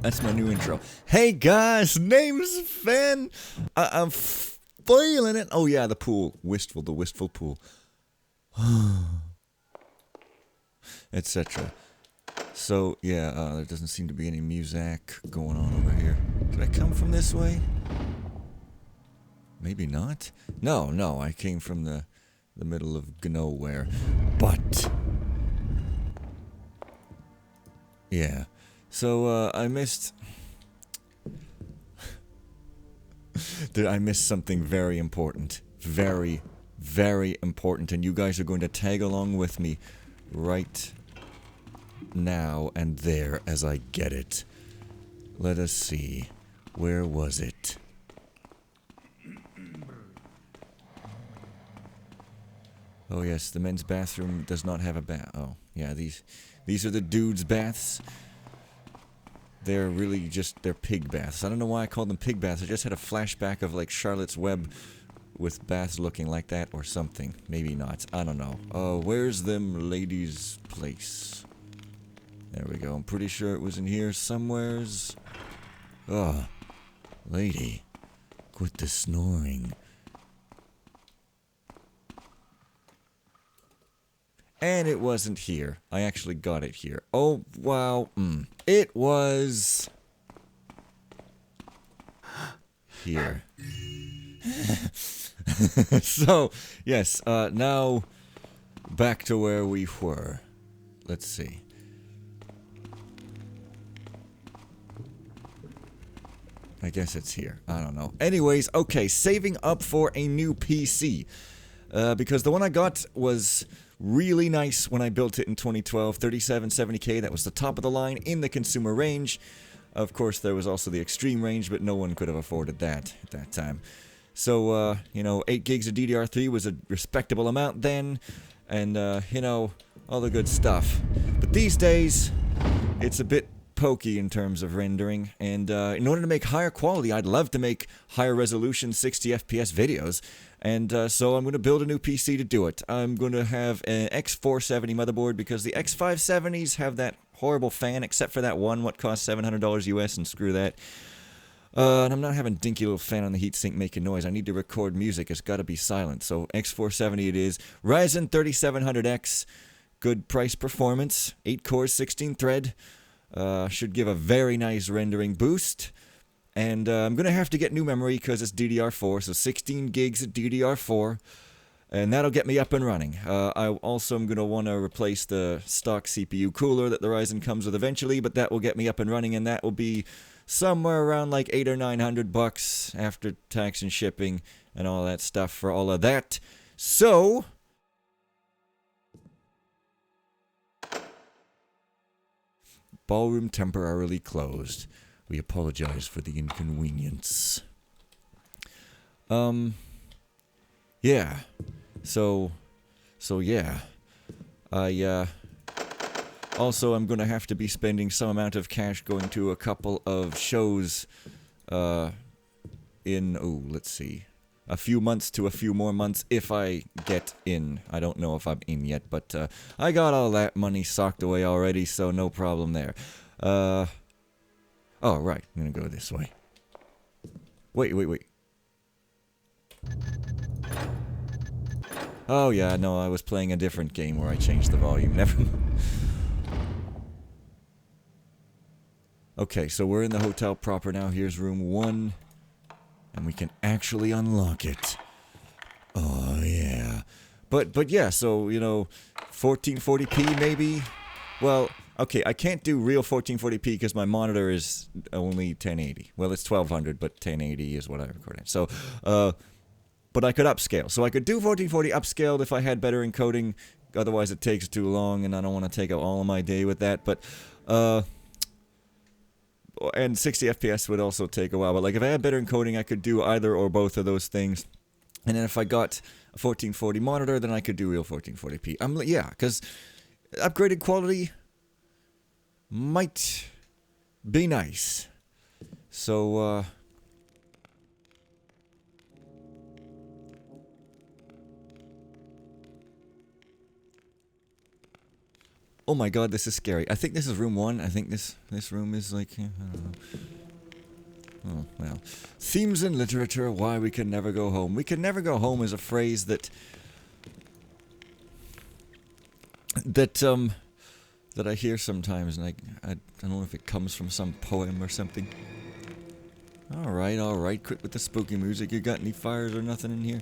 That's my new intro. Hey guys, name's Fen. I'm feeling it. Oh yeah, the pool. The wistful pool. Etc. So, yeah, there doesn't seem to be any music going on over here. Did I come from this way? Maybe not. No, I came from the middle of nowhere. But yeah. So, I missed... I missed something very important. Very, very important. And you guys are going to tag along with me right now and there as I get it. Let us see. Where was it? Oh yes, the men's bathroom does not have a bath. Oh, yeah, these are the dudes' baths. They're really just, they're pig baths. I don't know why I called them pig baths. I just had a flashback of like Charlotte's Web with baths looking like that or something. Maybe not. I don't know. Where's them ladies' place? There we go. I'm pretty sure it was in here somewheres. Oh, lady, quit the snoring. And it wasn't here. I actually got it here. Oh, wow. It was... here. So, yes, now back to where we were. Let's see. I guess it's here. I don't know. Anyways, okay, saving up for a new PC. Because the one I got was really nice when I built it in 2012. 3770K, that was the top of the line in the consumer range. Of course, there was also the extreme range, but no one could have afforded that at that time. So, you know, 8 gigs of DDR3 was a respectable amount then. And, you know, all the good stuff. But these days, it's a bit pokey in terms of rendering, and in order to make higher quality, I'd love to make higher resolution 60 FPS videos, and so I'm going to build a new PC to do it. I'm going to have an X470 motherboard because the X570s have that horrible fan, except for that one, what costs $700 US, and screw that. And I'm not having dinky little fan on the heatsink making noise. I need to record music. It's got to be silent. So X470 it is. Ryzen 3700X, good price performance, 8 cores, 16 thread. Should give a very nice rendering boost. And I'm going to have to get new memory because it's DDR4, so 16 gigs of DDR4. And that'll get me up and running. I also am going to want to replace the stock CPU cooler that the Ryzen comes with eventually, but that will get me up and running, and that will be somewhere around like $800 or $900 after tax and shipping and all that stuff for all of that. So... ballroom temporarily closed. We apologize for the inconvenience. Yeah. So yeah. Also, I'm gonna have to be spending some amount of cash going to a couple of shows, let's see, a few months to a few more months if I get in. I don't know if I'm in yet, but I got all that money socked away already, so no problem there. Oh, right, I'm gonna go this way. Wait. Oh yeah, no, I was playing a different game where I changed the volume. Never mind. Okay, so we're in the hotel proper now. Here's room 1. And we can actually unlock it. Oh, yeah. But yeah, so, you know, 1440p maybe? Well, okay, I can't do real 1440p because my monitor is only 1080. Well, it's 1200, but 1080 is what I record at. So, but I could upscale. So I could do 1440 upscaled if I had better encoding. Otherwise, it takes too long, and I don't want to take all of my day with that. But, and 60 FPS would also take a while, but like if I had better encoding, I could do either or both of those things. And then if I got a 1440 monitor, then I could do real 1440p. Yeah, because upgraded quality might be nice. So, Oh my god, this is scary. I think this is room 1. I think this room is like, I don't know. Oh, well. Themes in literature, why we can never go home. We can never go home is a phrase that I hear sometimes, and I don't know if it comes from some poem or something. Alright, quit with the spooky music. You got any fires or nothing in here?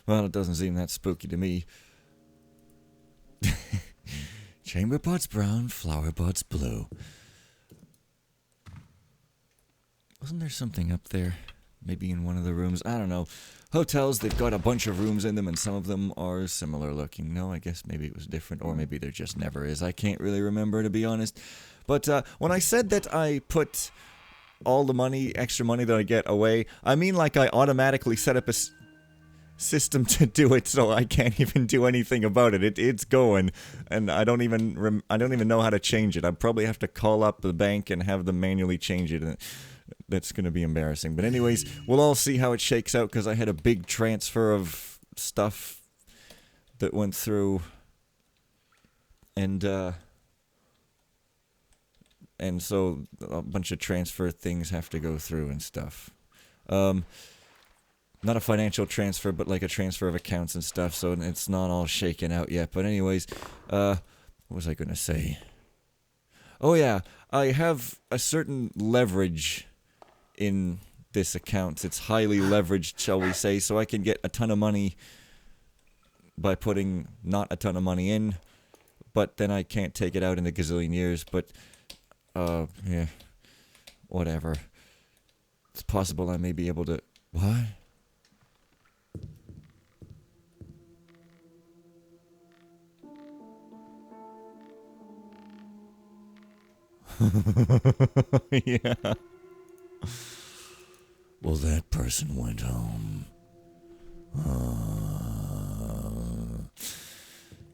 Well, it doesn't seem that spooky to me. Chamber pots brown, flower pots blue. Wasn't there something up there? Maybe in one of the rooms? I don't know. Hotels, they've got a bunch of rooms in them, and some of them are similar looking. No, I guess maybe it was different, or maybe there just never is. I can't really remember, to be honest. But when I said that I put all the money, extra money that I get away, I mean like I automatically set up a system to do it, so I can't even do anything about it. It's going, and I don't even know how to change it. I probably have to call up the bank and have them manually change it. And that's going to be embarrassing. But anyways, we'll all see how it shakes out, because I had a big transfer of stuff that went through, and so a bunch of transfer things have to go through and stuff. Not a financial transfer, but like a transfer of accounts and stuff, so it's not all shaken out yet. But anyways, what was I going to say? Oh yeah, I have a certain leverage in this account. It's highly leveraged, shall we say, so I can get a ton of money by putting not a ton of money in, but then I can't take it out in a gazillion years. But, yeah, whatever. It's possible I may be able to... What? Yeah. Well, that person went home.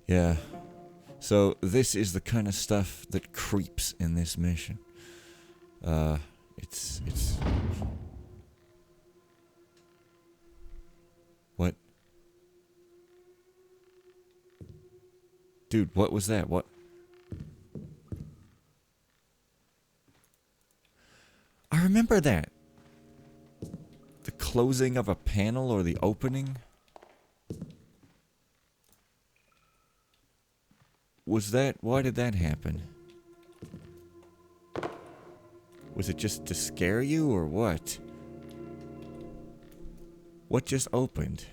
Yeah. So this is the kind of stuff that creeps in this mission. It's... What? Dude, what was that? What? I remember that. The closing of a panel or the opening? Was that... Why did that happen? Was it just to scare you or what? What just opened?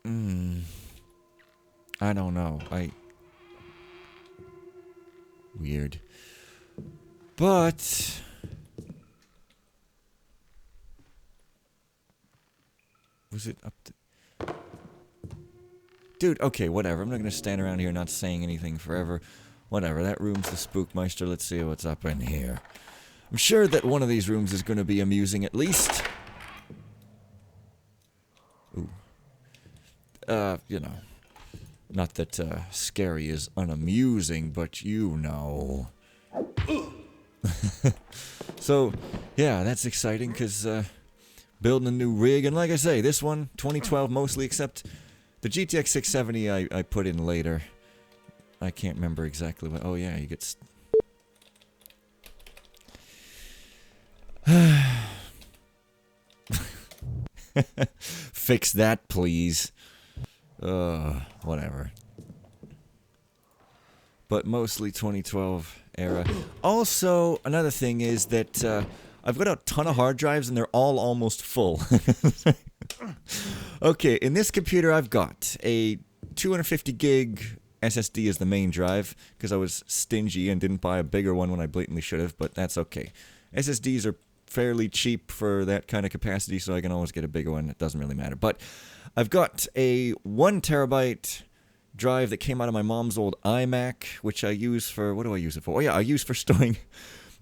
I don't know. Weird. But... Was it up to... Dude, okay, whatever. I'm not gonna stand around here not saying anything forever. Whatever, that room's the Spookmeister. Let's see what's up in here. I'm sure that one of these rooms is gonna be amusing at least. Ooh. You know. Not that, scary is unamusing, but you know. So, yeah, that's exciting, because, building a new rig, and like I say, this one, 2012 mostly, except the GTX 670 I put in later. I can't remember exactly what... Oh, yeah, you get... Fix that, please. Whatever. But mostly 2012 era. Also, another thing is that I've got a ton of hard drives and they're all almost full. Okay, in this computer I've got a 250 gig SSD as the main drive, because I was stingy and didn't buy a bigger one when I blatantly should have, but that's okay. SSDs are fairly cheap for that kind of capacity, so I can always get a bigger one. It doesn't really matter. But I've got a 1 terabyte drive that came out of my mom's old iMac, which I use for... What do I use it for? Oh yeah, I use for storing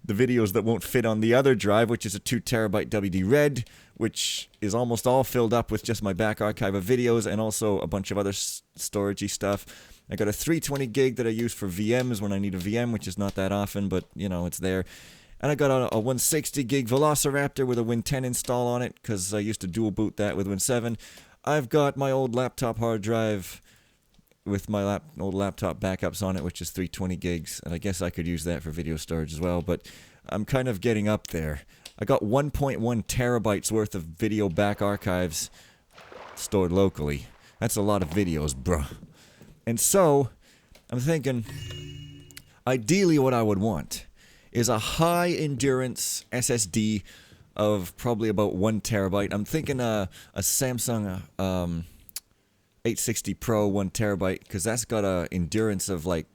the videos that won't fit on the other drive, which is a 2 terabyte WD-RED, which is almost all filled up with just my back archive of videos and also a bunch of other storagey stuff. I got a 320 gig that I use for VMs when I need a VM, which is not that often, but, you know, it's there. And I got a 160 gig Velociraptor with a Win 10 install on it, because I used to dual boot that with Win 7. I've got my old laptop hard drive with my old laptop backups on it, which is 320 gigs, and I guess I could use that for video storage as well, but I'm kind of getting up there. I got 1.1 terabytes worth of video back archives stored locally. That's a lot of videos, bruh. And so, I'm thinking, ideally what I would want is a high endurance SSD of probably about 1 terabyte. I'm thinking a Samsung 860 Pro 1 terabyte, because that's got a endurance of like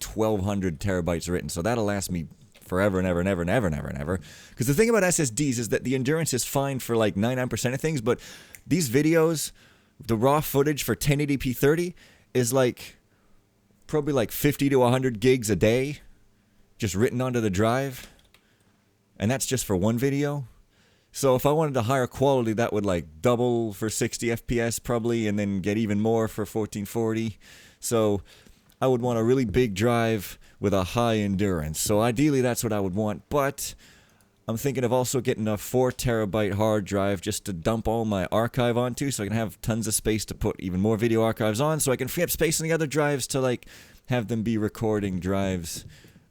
1200 terabytes written, so that'll last me forever and ever and ever and ever and ever and ever. Because the thing about SSDs is that the endurance is fine for like 99% of things, but these videos, the raw footage for 1080p 30 is like probably like 50 to 100 gigs a day just written onto the drive, and that's just for one video. So if I wanted a higher quality, that would like double for 60 FPS probably, and then get even more for 1440. So I would want a really big drive with a high endurance. So ideally that's what I would want, but I'm thinking of also getting a 4 terabyte hard drive just to dump all my archive onto, so I can have tons of space to put even more video archives on, so I can free up space on the other drives to like have them be recording drives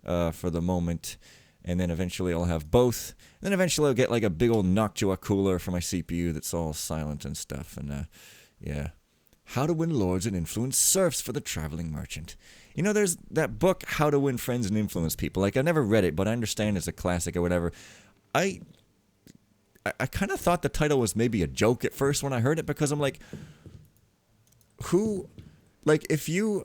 for the moment. And then eventually I'll have both. And then eventually I'll get like a big old Noctua cooler for my CPU that's all silent and stuff. And yeah. How to Win Lords and Influence Serfs for the Traveling Merchant. You know, there's that book, How to Win Friends and Influence People. Like, I never read it, but I understand it's a classic or whatever. I kind of thought the title was maybe a joke at first when I heard it, because I'm like, who, like, if you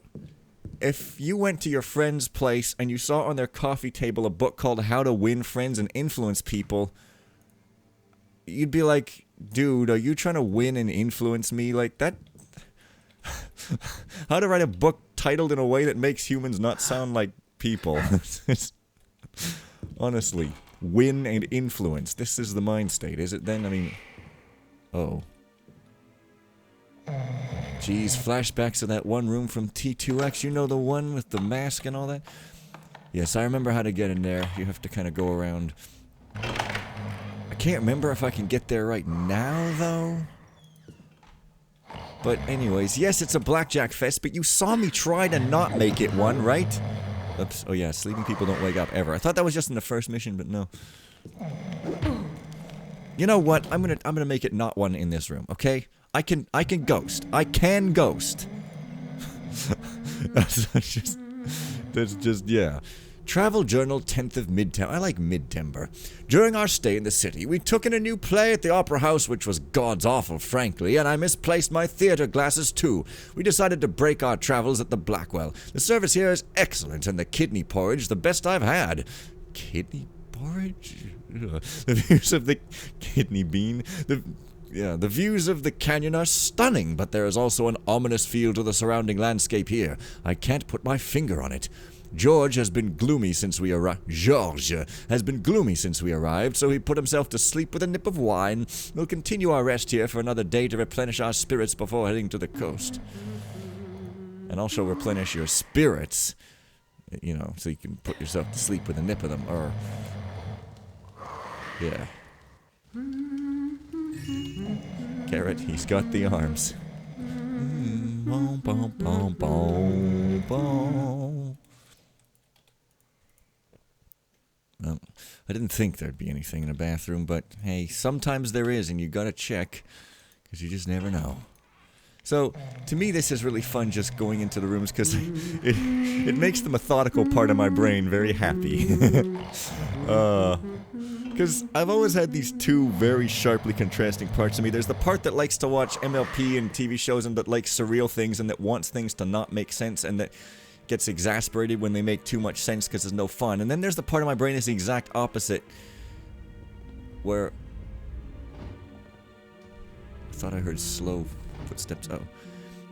went to your friend's place and you saw on their coffee table a book called How to Win Friends and Influence People, you'd be like, dude, are you trying to win and influence me? Like, that... How to write a book titled in a way that makes humans not sound like people. Honestly. Win and influence. This is the mind state, is it then? I mean... Oh. Jeez, flashbacks to that one room from T2X. You know, the one with the mask and all that? Yes, I remember how to get in there. You have to kind of go around. I can't remember if I can get there right now, though. But anyways, yes, it's a blackjack fest, but you saw me try to not make it one, right? Oops. Oh yeah, sleeping people don't wake up ever. I thought that was just in the first mission, but no. You know what? I'm gonna make it not one in this room, okay? I can ghost. I can ghost. that's just, yeah. Travel Journal, 10th of Mid-Tember. I like Mid-Tember. During our stay in the city, we took in a new play at the Opera House, which was god's awful, frankly, and I misplaced my theater glasses, too. We decided to break our travels at the Blackwell. The service here is excellent, and the kidney porridge, the best I've had. Kidney porridge? The views of the kidney bean... The views of the canyon are stunning, but there is also an ominous feel to the surrounding landscape here. I can't put my finger on it. George has been gloomy since we arrived. So he put himself to sleep with a nip of wine. We'll continue our rest here for another day to replenish our spirits before heading to the coast. And also replenish your spirits, you know, so you can put yourself to sleep with a nip of them, or... Yeah. Garrett, he's got the arms. Boom, boom, boom, boom, boom. Well, I didn't think there'd be anything in a bathroom, but hey, sometimes there is, and you gotta check, because you just never know. So, to me, this is really fun just going into the rooms, because it makes the methodical part of my brain very happy. Because I've always had these two very sharply contrasting parts of me. There's the part that likes to watch MLP and TV shows and that likes surreal things and that wants things to not make sense and that gets exasperated when they make too much sense because there's no fun. And then there's the part of my brain that's the exact opposite, where... I thought I heard slow footsteps. Oh.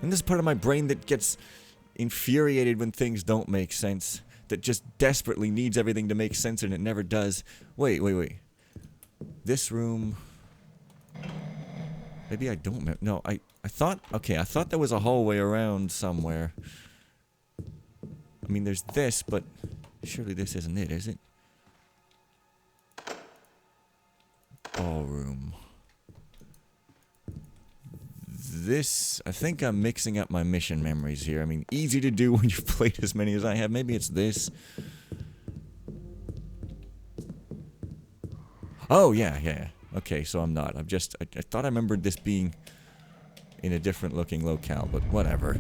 And this part of my brain that gets infuriated when things don't make sense. That just desperately needs everything to make sense and it never does. Wait. This room... Maybe I don't... No, I thought... Okay, I thought there was a hallway around somewhere. I mean, there's this, but surely this isn't it, is it? Ballroom. This, I think I'm mixing up my mission memories here. I mean, easy to do when you've played as many as I have. Maybe it's this. Oh, yeah. Okay, so I'm not. I thought I remembered this being in a different looking locale, but whatever.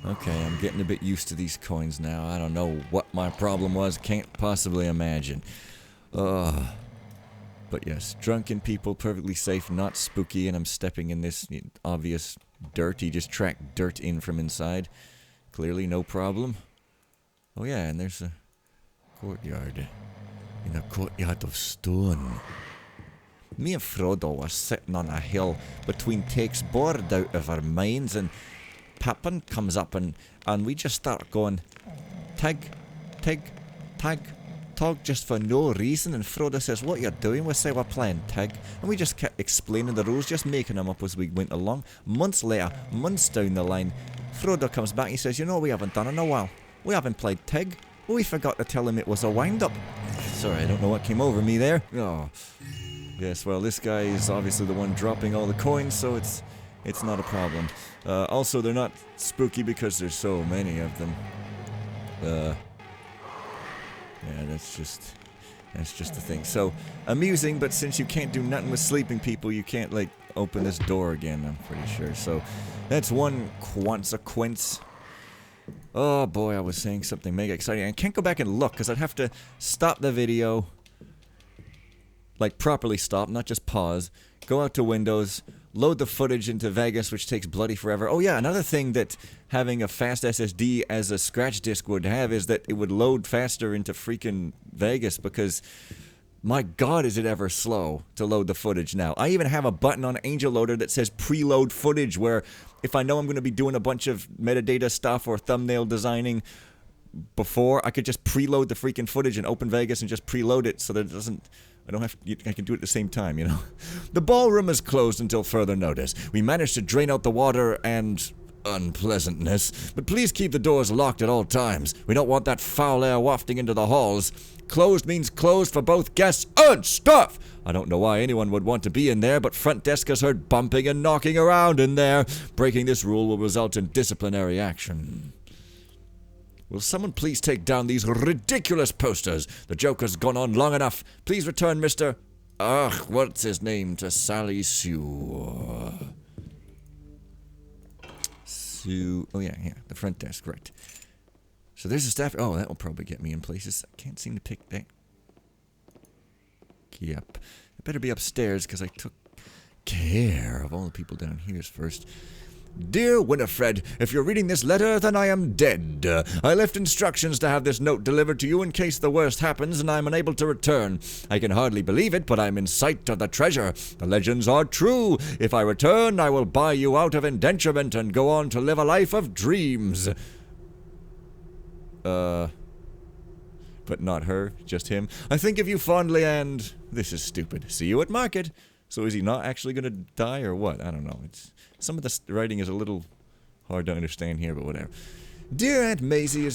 Okay, I'm getting a bit used to these coins now. I don't know what my problem was. Can't possibly imagine. But yes, drunken people, perfectly safe, not spooky, and I'm stepping in this obvious dirt. He just tracked dirt in from inside. Clearly no problem. Oh yeah, and there's a courtyard. In a courtyard of stone. Me and Frodo were sitting on a hill between takes bored out of our minds, and Pippin comes up and we just start going, tig, tig, tag, tog, just for no reason. And Frodo says, what you're doing? We say we're playing tig. And we just kept explaining the rules, just making them up as we went along. Months later, months down the line, Frodo comes back and he says, you know what we haven't done in a while? We haven't played tig. Well, we forgot to tell him it was a wind-up. Sorry, I don't know what came over me there. Oh. Yes, well, this guy is obviously the one dropping all the coins, so it's not a problem. Also, they're not spooky because there's so many of them. Yeah, that's just the thing. So, amusing, but since you can't do nothing with sleeping people, you can't, like, open this door again, I'm pretty sure. So, that's one consequence. Oh boy, I was saying something mega exciting. I can't go back and look, because I'd have to stop the video. Like, properly stop, not just pause. Go out to Windows, load the footage into Vegas, which takes bloody forever. Oh yeah, another thing that having a fast SSD as a scratch disk would have is that it would load faster into freaking Vegas, because my god is it ever slow to load the footage now. I even have a button on Angel Loader that says preload footage, where if I know I'm going to be doing a bunch of metadata stuff or thumbnail designing before, I could just preload the freaking footage in Open Vegas and just preload it so that it doesn't... I can do it at the same time, you know. The ballroom is closed until further notice. We managed to drain out the water and unpleasantness, but please keep the doors locked at all times. We don't want that foul air wafting into the halls. Closed means closed for both guests and staff. I don't know why anyone would want to be in there, but front desk has heard bumping and knocking around in there. Breaking this rule will result in disciplinary action. Will someone please take down these ridiculous posters? The joke has gone on long enough. Please return Mr. What's his name to Sally Sue. Oh yeah, the front desk, right. So there's a staff. Oh, that will probably get me in places. I can't seem to pick that. Yep. I better be upstairs because I took care of all the people down here first. Dear Winifred, if you're reading this letter, then I am dead. I left instructions to have this note delivered to you in case the worst happens and I'm unable to return. I can hardly believe it, but I'm in sight of the treasure. The legends are true. If I return, I will buy you out of indenturement and go on to live a life of dreams. But not her, just him. I think of you fondly and... This is stupid. See you at market. So is he not actually going to die or what? I don't know. Some of the writing is a little hard to understand here, but whatever. Dear Aunt Maisie,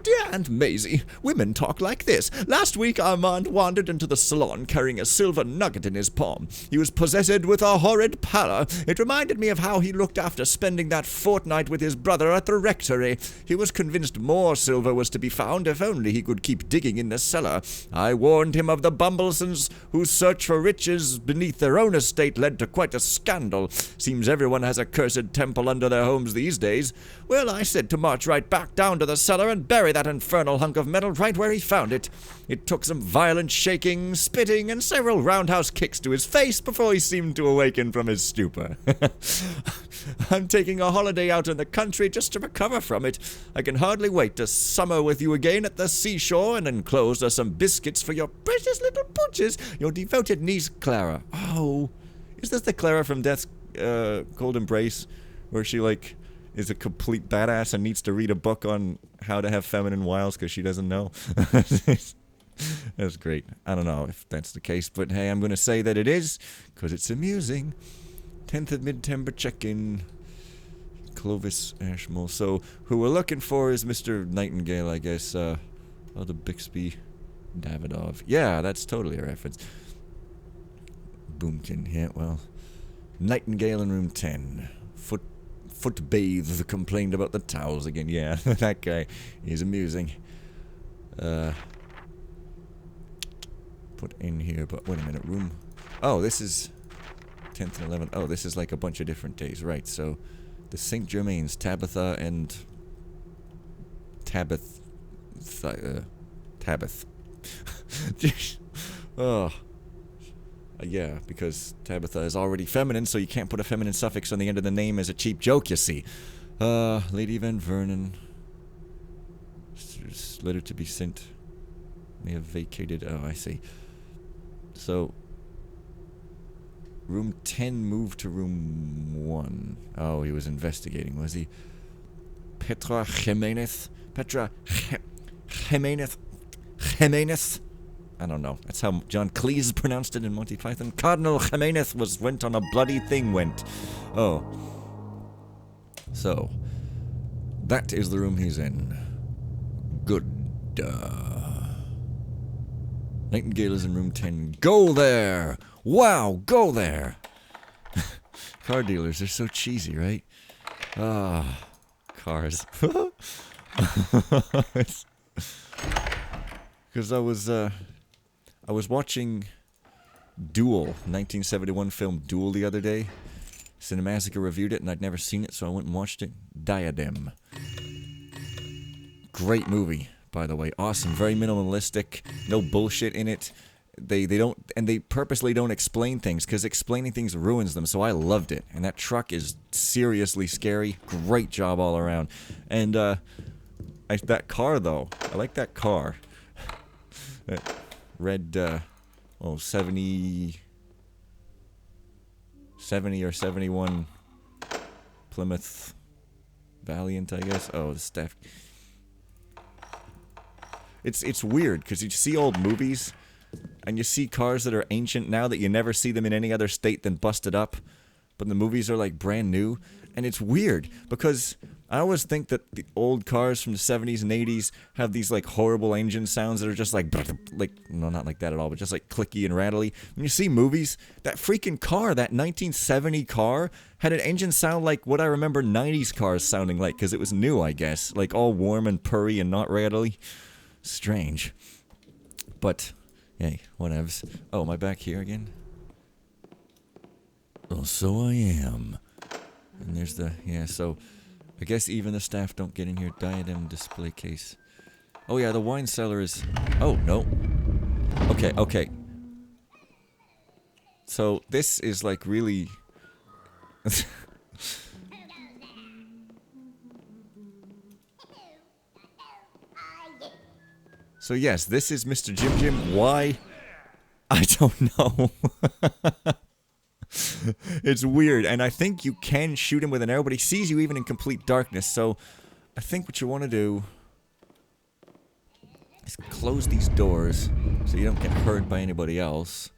Dear Aunt Maisie, women talk like this. Last week Armand wandered into the salon carrying a silver nugget in his palm. He was possessed with a horrid pallor. It reminded me of how he looked after spending that fortnight with his brother at the rectory. He was convinced more silver was to be found if only he could keep digging in the cellar. I warned him of the Bumblesons, whose search for riches beneath their own estate led to quite a scandal. Seems everyone has a cursed temple under their homes these days. Well, I said to march right back down to the cellar and bury that infernal hunk of metal right where he found it. It took some violent shaking, spitting, and several roundhouse kicks to his face before he seemed to awaken from his stupor. I'm taking a holiday out in the country just to recover from it. I can hardly wait to summer with you again at the seashore, and enclosed are some biscuits for your precious little pooches, your devoted niece Clara. Oh, is this the Clara from Death's Cold Embrace, where she, like, is a complete badass and needs to read a book on how to have feminine wiles because she doesn't know? That's great. I don't know if that's the case, but hey, I'm going to say that it is because it's amusing. 10th of mid-Tember check-in. Clovis Ashmole. So who we're looking for is Mr. Nightingale, I guess. Oh, the Bixby Davidov. Yeah, that's totally a reference. Boomkin, yeah, well. Nightingale in room 10. Foot bathed complained about the towels again. Yeah, that guy. He's amusing. Put in here, but wait a minute, room. Oh, this is 10th and 11th. Oh, this is like a bunch of different days, right? So, the St. Germains, Tabitha and Tabith. Oh. Yeah, because Tabitha is already feminine, so you can't put a feminine suffix on the end of the name as a cheap joke, you see. Lady Van Vernon. Letter to be sent. May have vacated. Oh, I see. So, room 10 moved to room 1. Oh, he was investigating, was he? Petra Jimenez? Jimenez? I don't know. That's how John Cleese pronounced it in Monty Python. Cardinal Jimenez went on a bloody thing, Oh. So, that is the room he's in. Good. Nightingale is in room 10. Go there! Wow, go there! Car dealers, they're so cheesy, right? Ah, cars. Because I was watching Duel, 1971 film Duel the other day. Cinemassacre reviewed it, and I'd never seen it, so I went and watched it. Diadem. Great movie, by the way. Awesome, very minimalistic, no bullshit in it. They purposely don't explain things, because explaining things ruins them, so I loved it. And that truck is seriously scary. Great job all around. And, that car, though. I like that car. That red, 70 or 71 Plymouth Valiant, I guess. Oh, the stuff. It's weird, because you see old movies, and you see cars that are ancient now that you never see them in any other state than busted up, but the movies are, like, brand new, and it's weird, because I always think that the old cars from the 70s and 80s have these, like, horrible engine sounds that are just like, no, not like that at all, but just, like, clicky and rattly. When you see movies, that freaking car, that 1970 car, had an engine sound like what I remember 90s cars sounding like, because it was new, I guess. Like, all warm and purry and not rattly. Strange. But, hey, whatevs. Oh, am I back here again? Well, so I am. And there's the, yeah, so I guess even the staff don't get in here. Diadem display case. Oh yeah, the wine cellar is, oh, no. Okay. So this is like really... So yes, this is Mr. Jim. Why? I don't know. It's weird, and I think you can shoot him with an arrow, but he sees you even in complete darkness, so I think what you want to do is close these doors so you don't get hurt by anybody else.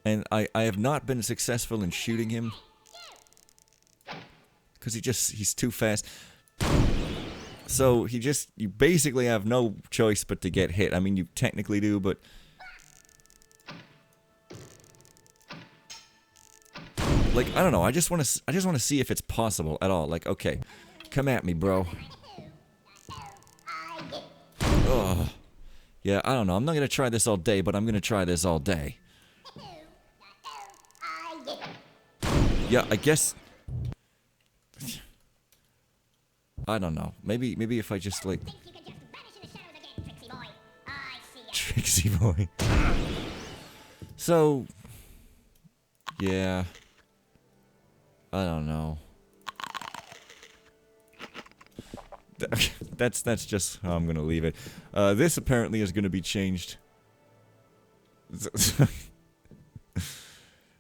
And I have not been successful in shooting him because he's too fast. So you basically have no choice but to get hit. I mean, you technically do, but like, I don't know, I just want to see if it's possible at all. Like, okay, come at me, bro. Ugh. Yeah, I don't know. I'm not going to try this all day, but I'm going to try this all day. Yeah, I guess... I don't know. Maybe if I just, like... Trixie boy. So... yeah... I don't know. That's just how I'm gonna leave it. This apparently is gonna be changed.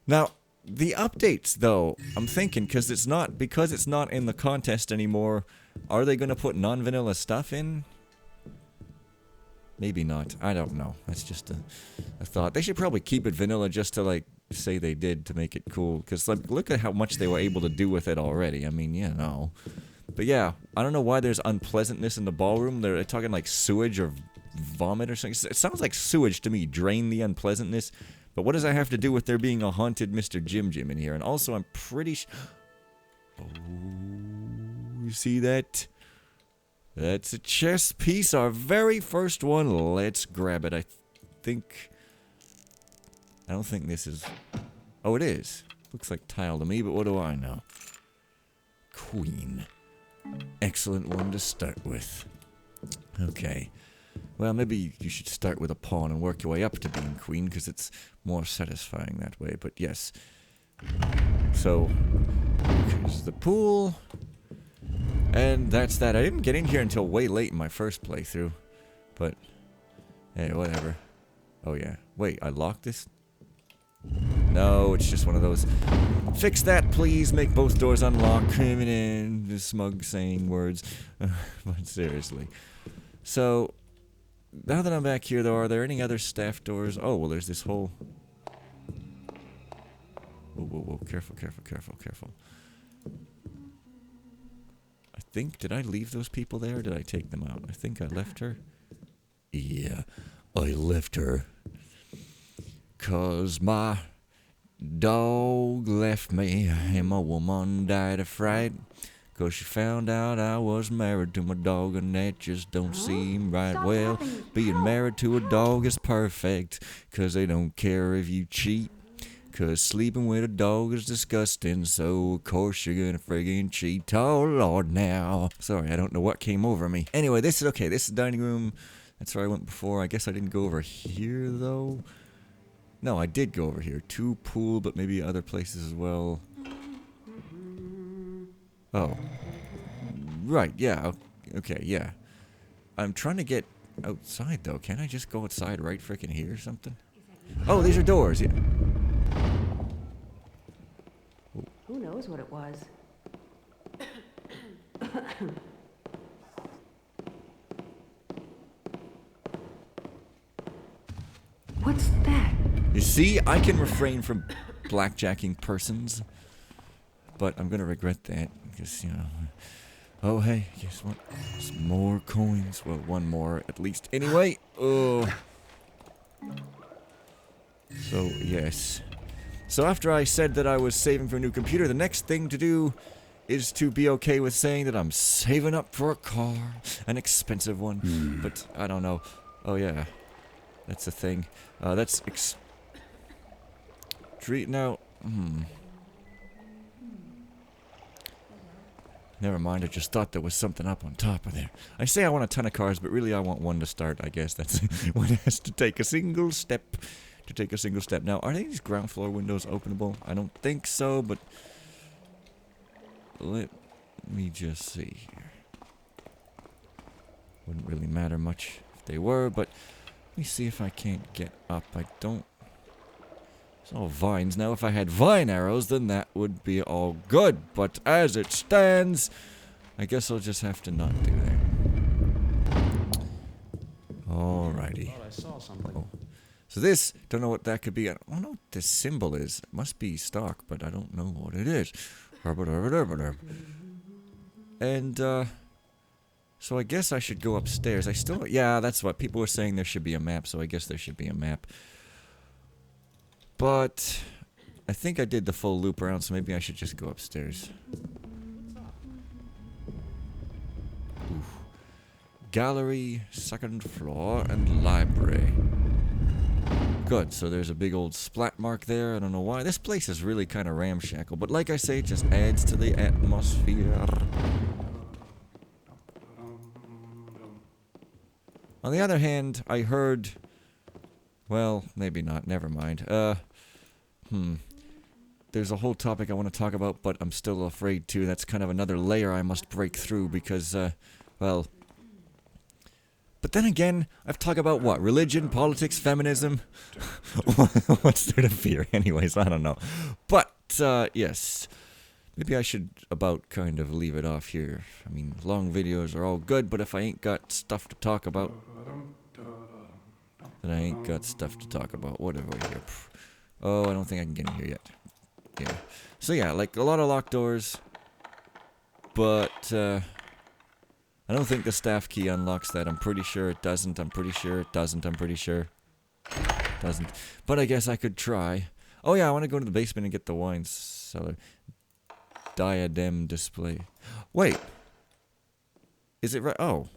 Now, the updates, though, I'm thinking, because it's not in the contest anymore, are they gonna put non-vanilla stuff in? Maybe not. I don't know. That's just a thought. They should probably keep it vanilla just to, like, say they did to make it cool. Because, like, look at how much they were able to do with it already. I mean, you know. But yeah, I don't know why there's unpleasantness in the ballroom. They're talking, like, sewage or vomit or something. It sounds like sewage to me. Drain the unpleasantness. But what does that have to do with there being a haunted Mr. Jim Jim in here? And also, I'm pretty oh, you see that? That's a chess piece, our very first one. Let's grab it. I don't think this is... Oh, it is. Looks like tile to me, but what do I know? Queen. Excellent one to start with. Okay. Well, maybe you should start with a pawn and work your way up to being queen, because it's more satisfying that way, but yes. So, here's the pool. And that's that. I didn't get in here until way late in my first playthrough. But, hey, whatever. Oh, yeah. Wait, I locked this? No, it's just one of those. Fix that, please. Make both doors unlock. Coming in. The smug saying words. But seriously. So, now that I'm back here, though, are there any other staff doors? Oh, well, there's this whole... Whoa, whoa, whoa. Careful, careful, careful, careful. I think... Did I leave those people there, or did I take them out? I think I left her. Yeah, I left her. 'Cause my dog left me, and my woman died of fright. 'Cause she found out I was married to my dog, and that just don't seem right. Well, being married to a dog is perfect, 'cause they don't care if you cheat. 'Cause sleeping with a dog is disgusting, so of course you're gonna friggin' cheat. Oh, Lord, now. Sorry, I don't know what came over me. Anyway, this is okay. This is the dining room. That's where I went before. I guess I didn't go over here, though. No, I did go over here. To pool, but maybe other places as well. Oh. Right, yeah. Okay, yeah. I'm trying to get outside, though. Can't I just go outside right frickin' here or something? Oh, these are doors, yeah. Who knows what it was? What's that? You see, I can refrain from blackjacking persons. But I'm gonna regret that, because, you know... Oh, hey, guess what? Some more coins. Well, one more, at least. Anyway, oh... So, yes. So after I said that I was saving for a new computer, the next thing to do is to be okay with saying that I'm saving up for a car. An expensive one. But, I don't know. Oh, yeah. That's a thing. That's now, Never mind, I just thought there was something up on top of there. I say I want a ton of cars, but really I want one to start, I guess. That's one has to take a single step. Now, are these ground floor windows openable? I don't think so, but... Let me just see here. Wouldn't really matter much if they were, but... Let me see if I can't get up. I don't... It's all vines. Now, if I had vine arrows, then that would be all good. But as it stands, I guess I'll just have to not do that. Alrighty. I saw something. Oh. So this, don't know what that could be. I don't know what this symbol is. It must be stock, but I don't know what it is. And, so I guess I should go upstairs. Yeah, that's what people were saying. There should be a map, so I guess there should be a map. But I think I did the full loop around, so maybe I should just go upstairs. Oof. Gallery, second floor, and library. Good, so there's a big old splat mark there. I don't know why. This place is really kind of ramshackle, but like I say, it just adds to the atmosphere. On the other hand, I heard... Well, maybe not. Never mind. There's a whole topic I want to talk about, but I'm still afraid to. That's kind of another layer I must break through because, well... But then again, I've talked about what? Religion, politics, feminism? What's there to fear? Anyways, I don't know. But, yes. Maybe I should about kind of leave it off here. I mean, long videos are all good, but if I ain't got stuff to talk about... Then I ain't got stuff to talk about. Whatever here. Oh, I don't think I can get in here yet. Yeah. So yeah, like a lot of locked doors. But, I don't think the staff key unlocks that. I'm pretty sure it doesn't. I'm pretty sure it doesn't. I'm pretty sure it doesn't. But I guess I could try. Oh yeah, I want to go to the basement and get the wine cellar. Diadem display. Wait. Is it right? Oh.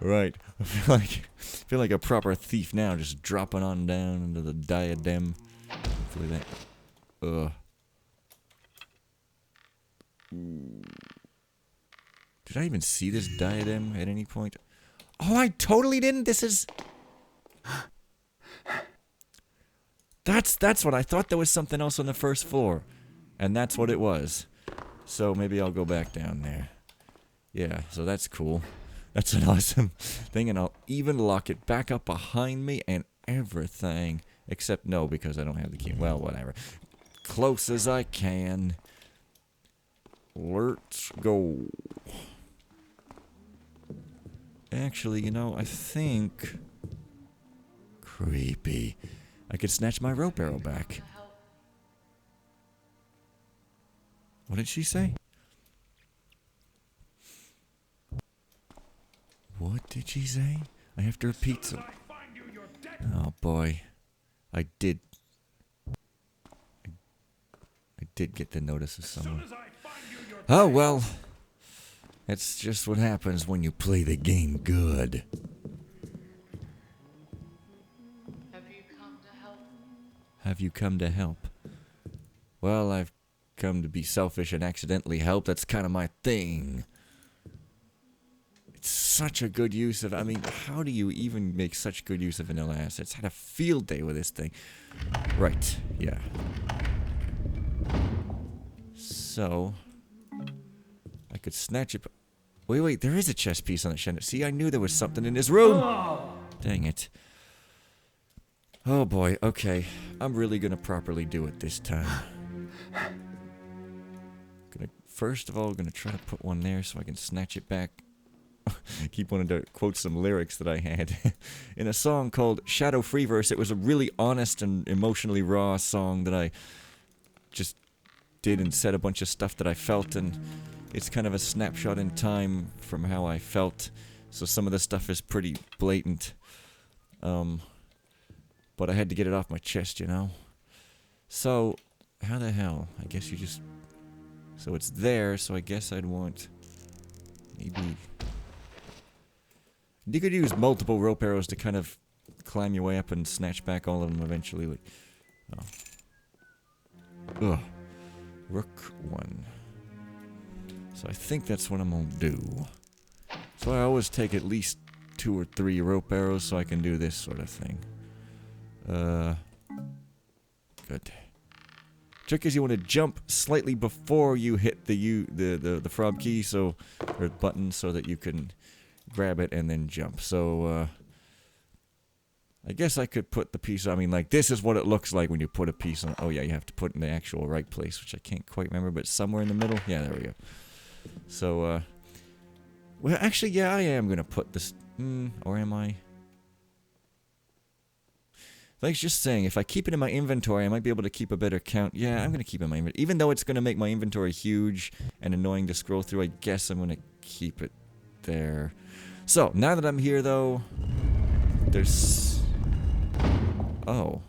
Right. I feel like a proper thief now, just dropping on down into the diadem. Hopefully that. Did I even see this diadem at any point? Oh, I totally didn't. This is. That's what I thought. There was something else on the first floor, and that's what it was. So maybe I'll go back down there. Yeah. So that's cool. That's an awesome thing, and I'll even lock it back up behind me and everything. Except no, because I don't have the key. Well, whatever. Close as I can. Let's go. Actually, you know, I think... Creepy. I could snatch my rope arrow back. What did she say? What did she say? I have to repeat some... Oh boy. I did get the notice of someone. Oh well. That's just what happens when you play the game good. Have you come to help? Have you come to help? Well, I've come to be selfish and accidentally help. That's kind of my thing. It's such a good use of... I mean, how do you even make such good use of vanilla assets? Had a field day with this thing. Right, yeah. So... I could snatch it... Wait, there is a chest piece on the shelf. See, I knew there was something in this room! Dang it. Oh boy, okay. I'm really gonna properly do it this time. First of all, gonna try to put one there so I can snatch it back. Keep wanting to quote some lyrics that I had. In a song called Shadow Free Verse, it was a really honest and emotionally raw song that I just did and said a bunch of stuff that I felt, and it's kind of a snapshot in time from how I felt, so some of the stuff is pretty blatant. But I had to get it off my chest, you know? So, how the hell? I guess you just... So it's there, so I guess I'd want... Maybe... You could use multiple rope arrows to kind of climb your way up and snatch back all of them eventually. Like, oh. Ugh. Rook 1. So I think that's what I'm gonna do. So I always take at least 2 or 3 rope arrows so I can do this sort of thing. Good. Trick is you want to jump slightly before you hit the frog key, so or button, so that you can grab it and then jump. So I guess I could put the piece. I mean, like, this is what it looks like when you put a piece on. Oh yeah, you have to put it in the actual right place, which I can't quite remember, but somewhere in the middle. Yeah, there we go. So well, actually, yeah, I am gonna put this. Or am I? Like just saying, if I keep it in my inventory, I might be able to keep a better count. Yeah, I'm going to keep it in my inventory. Even though it's going to make my inventory huge and annoying to scroll through, I guess I'm going to keep it there. So, now that I'm here, though, there's... Oh.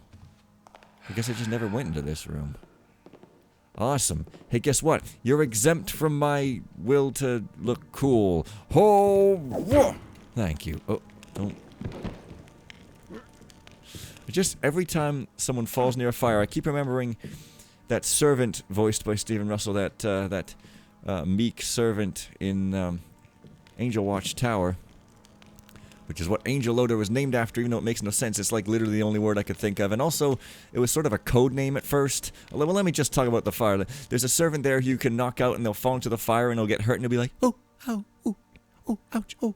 I guess I just never went into this room. Awesome. Hey, guess what? You're exempt from my will to look cool. Oh, whoa! Thank you. Oh, don't... Just every time someone falls near a fire, I keep remembering that servant voiced by Stephen Russell, that meek servant in Angel Watch Tower, which is what Angel Loader was named after, even though it makes no sense. It's like literally the only word I could think of. And also, it was sort of a code name at first. Well, let me just talk about the fire. There's a servant there who you can knock out and they'll fall into the fire and they'll get hurt and they'll be like, oh, ow, oh, ouch, oh,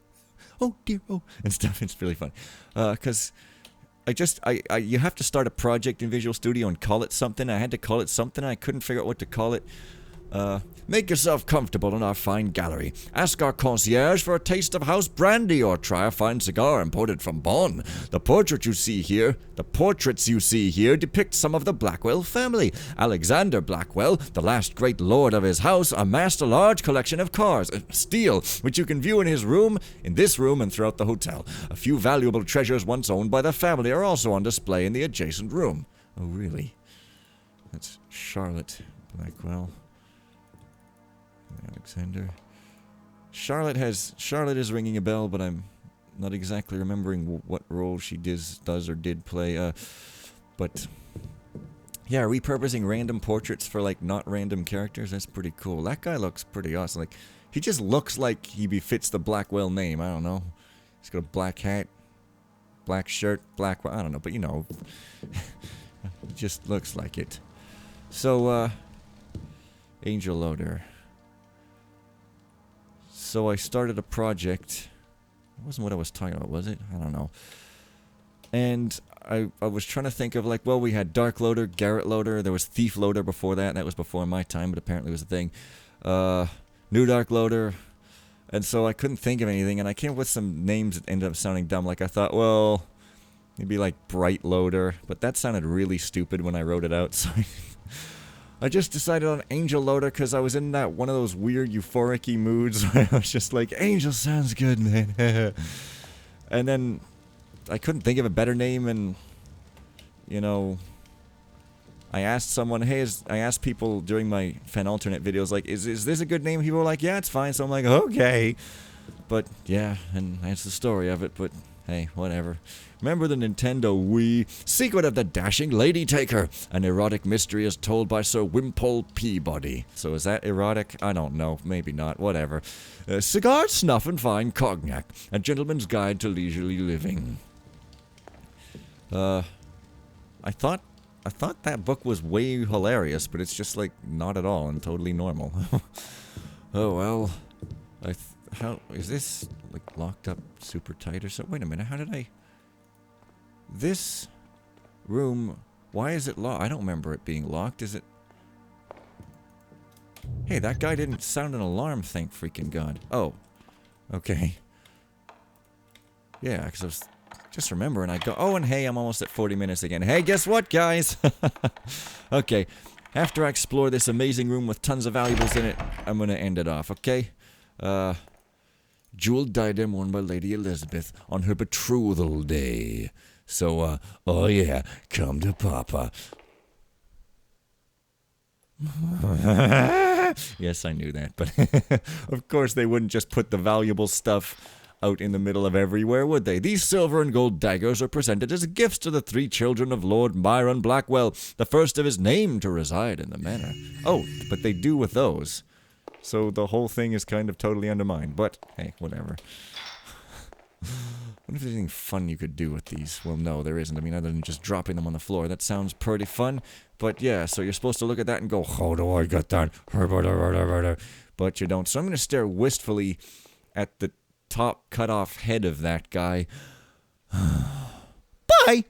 dear, oh, and stuff. It's really fun. Because... you have to start a project in Visual Studio and call it something. I had to call it something. I couldn't figure out what to call it. Make yourself comfortable in our fine gallery. Ask our concierge for a taste of house brandy or try a fine cigar imported from Bonn. The portraits you see here depict some of the Blackwell family. Alexander Blackwell, the last great lord of his house, amassed a large collection of cars, steel, which you can view in this room and throughout the hotel. A few valuable treasures once owned by the family are also on display in the adjacent room. Oh, really? That's Charlotte Blackwell. Alexander. Charlotte is ringing a bell, but I'm not exactly remembering what role she does or did play. But yeah, repurposing random portraits for like not random characters, that's pretty cool. That guy looks pretty awesome. Like, he just looks like he befits the Blackwell name. I don't know. He's got a black hat, black shirt, I don't know, but you know, it just looks like it. So, Angel Loader. So I started a project. It wasn't what I was talking about, was it? I don't know. And I was trying to think of, like, well, we had Dark Loader, Garrett Loader, there was Thief Loader before that, and that was before my time, but apparently it was a thing. New Dark Loader. And so I couldn't think of anything, and I came up with some names that ended up sounding dumb. Like, I thought, well, maybe like Bright Loader, but that sounded really stupid when I wrote it out, so I just decided on Angel Loader because I was in that one of those weird euphoric-y moods where I was just like, Angel sounds good, man. And then I couldn't think of a better name, and, you know, I asked someone, I asked people during my Fen Alternate videos, like, is this a good name? People were like, yeah, it's fine. So I'm like, okay. But, yeah, and that's the story of it, but hey, whatever. Remember the Nintendo Wii? Secret of the Dashing Lady Taker. An erotic mystery is told by Sir Wimpole Peabody. So is that erotic? I don't know. Maybe not. Whatever. Cigar, Snuff, and Fine Cognac. A Gentleman's Guide to Leisurely Living. I thought that book was way hilarious, but it's just, like, not at all and totally normal. Oh, well. How is this, like, locked up super tight or something? Wait a minute, how did I... This room, why is it locked? I don't remember it being locked, is it? Hey, that guy didn't sound an alarm, thank freaking God. Oh, okay. Yeah, because I was just remembering, I go, oh, and hey, I'm almost at 40 minutes again. Hey, guess what, guys? Okay, after I explore this amazing room with tons of valuables in it, I'm gonna end it off, okay? Jewel diadem worn by Lady Elizabeth on her betrothal day. So, oh yeah, come to Papa. Yes, I knew that, but of course they wouldn't just put the valuable stuff out in the middle of everywhere, would they? These silver and gold daggers are presented as gifts to the 3 children of Lord Byron Blackwell, the first of his name to reside in the manor. Oh, but they do with those. So the whole thing is kind of totally undermined, but hey, whatever. What if there's anything fun you could do with these? Well, no, there isn't. I mean, other than just dropping them on the floor. That sounds pretty fun, but yeah, so you're supposed to look at that and go, how do I get that? But you don't. So I'm going to stare wistfully at the top cut-off head of that guy. Bye!